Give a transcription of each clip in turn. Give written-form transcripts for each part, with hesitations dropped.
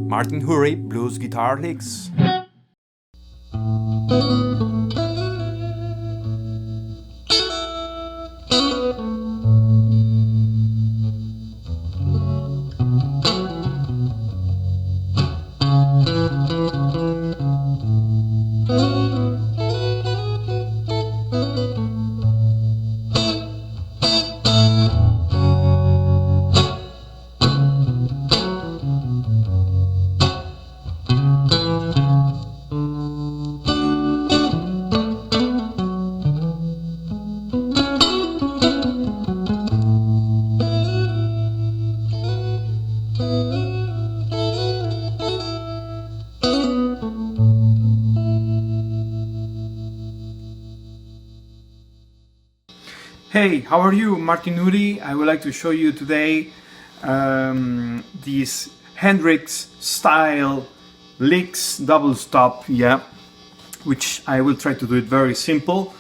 Martin Hurry blues guitar licks. Hey, how are you? Martin Uri. I would like to show you today this Hendrix style licks double stop, yeah, which I will try to do it very simple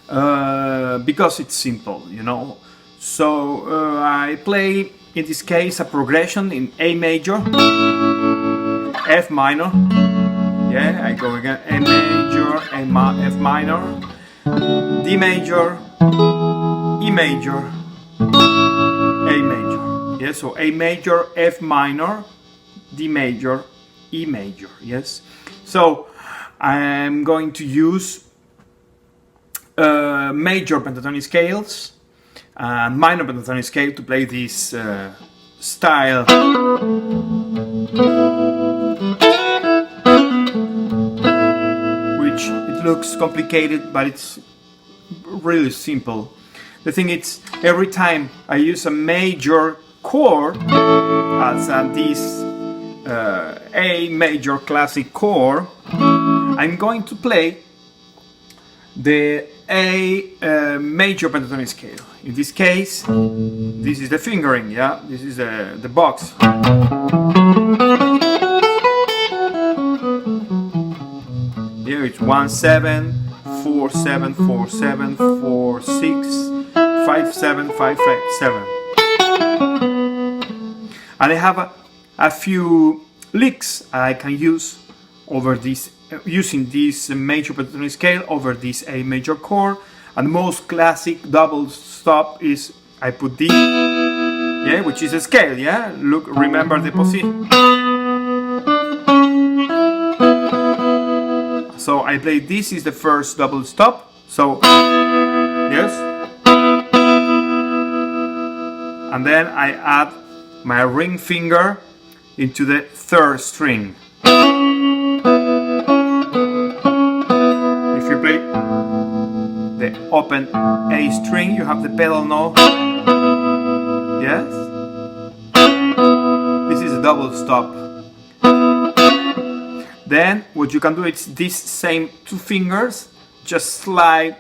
because it's simple, you know. So I play in this case a progression in A major, F minor, yeah, I go again, A major, F minor, D major, E major, A major, yes, so A major, F minor, D major, E major, yes. So I'm going to use major pentatonic scales and minor pentatonic scale to play this style. Which it looks complicated, but it's really simple. The thing is, every time I use a major chord, as this A major classic chord, I'm going to play the A major pentatonic scale. In this case, this is the fingering, yeah? This is the box. Here it's 1 7 4 7 4 7 4 6 5 7 5 5 7, and I have a few licks I can use over this, using this major pentatonic scale over this A major chord. And the most classic double stop is I put D, yeah, which is a scale, yeah. Look, remember the position. So I play this is the first double stop. So yes. And then I add my ring finger into the third string. If you play the open A string, you have the pedal now. Yes? This is a double stop. Then what you can do is these same two fingers just slide,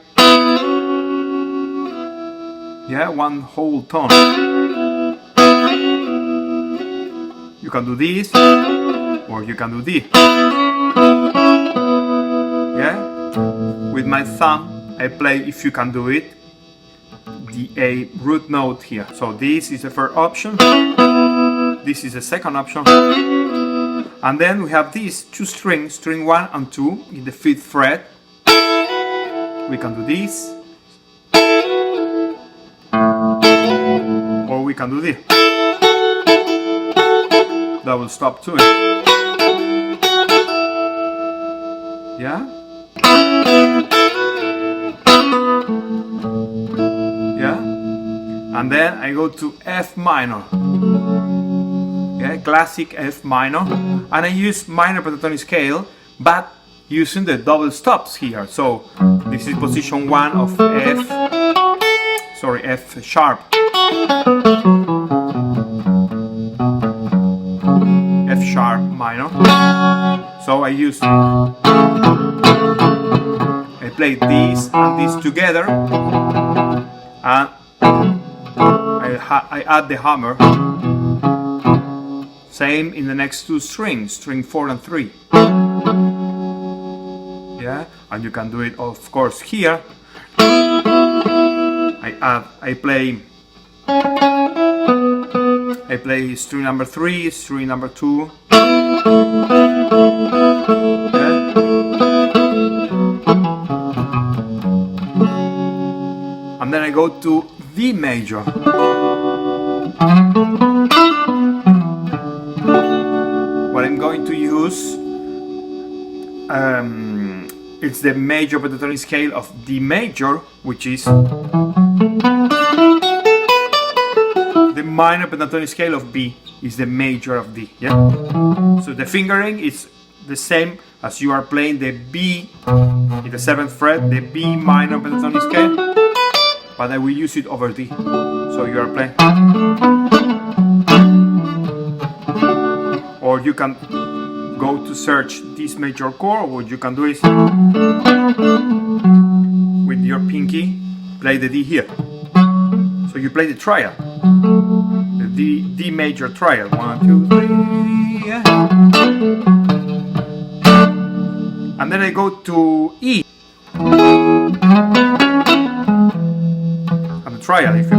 yeah, one whole tone. You can do this, or you can do this. Yeah? With my thumb, I play, if you can do it, the A root note here. So this is the first option. This is the second option. And then we have these two strings, string 1 and 2, in the 5th fret. We can do this. Or we can do this. Double stop to it. Yeah? Yeah? And then I go to F minor. Yeah, classic F minor. And I use minor pentatonic scale, but using the double stops here. So this is position 1 of F sharp. F sharp minor. So I play this and this together, and I add the hammer. Same in the next two strings, string 4 and 3. Yeah, and you can do it of course here. I I play string number 3, string number 2. Yeah. And then I go to D major. What I'm going to use, it's the major pentatonic scale of D major, which is the minor pentatonic scale of B, is the major of D. Yeah. So the fingering is the same as you are playing the B in the 7th fret, the B minor pentatonic scale, but I will use it over D. So you are playing, or you can go to search this major chord. What you can do is with your pinky play the D here. So you play the triad, the D major triad. 1, 2, 3, yeah. And then I go to E and the triad, if you,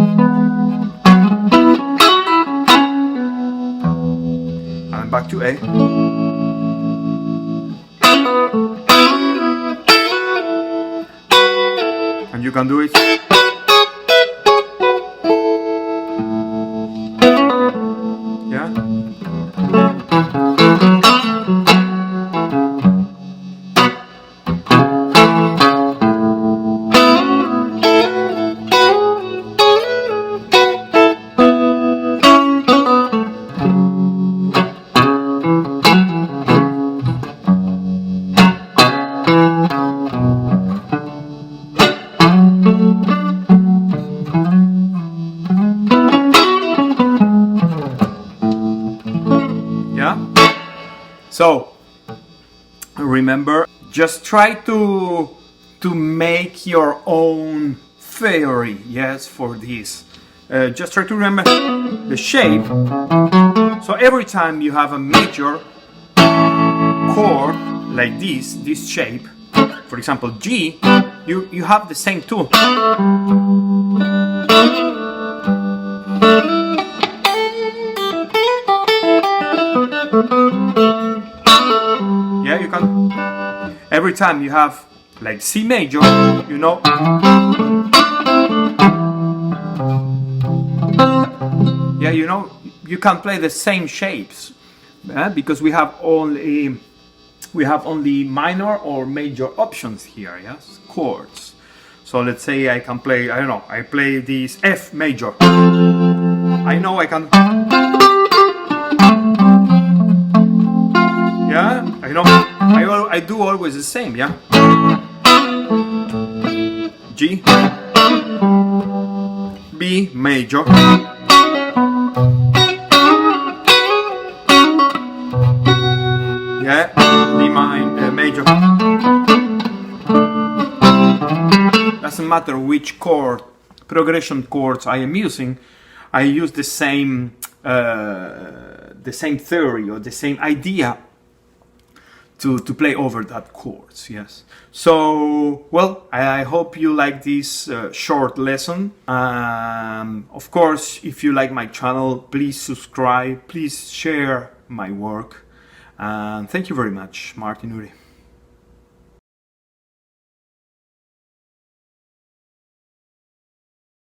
and back to A. And you can do it. Yeah. So remember, just try to make your own theory, yes, for this. Just try to remember the shape. So every time you have a major chord like this shape, for example G, you have the same tune. Yeah, you can. Every time you have like C major, you know. Yeah, you know, you can play the same shapes because we have only minor or major options here. Yes, chords. So let's say I can play, I don't know, I play this F major. I know I can. Yeah, I know. I do always the same. Yeah. G, B major, yeah, D major. Doesn't matter which chord progression chords I am using. I use the same theory or the same idea to play over that chords. Yes. So, well, I hope you like this short lesson. Of course, if you like my channel, please subscribe, please share my work. And thank you very much, Martin Uri.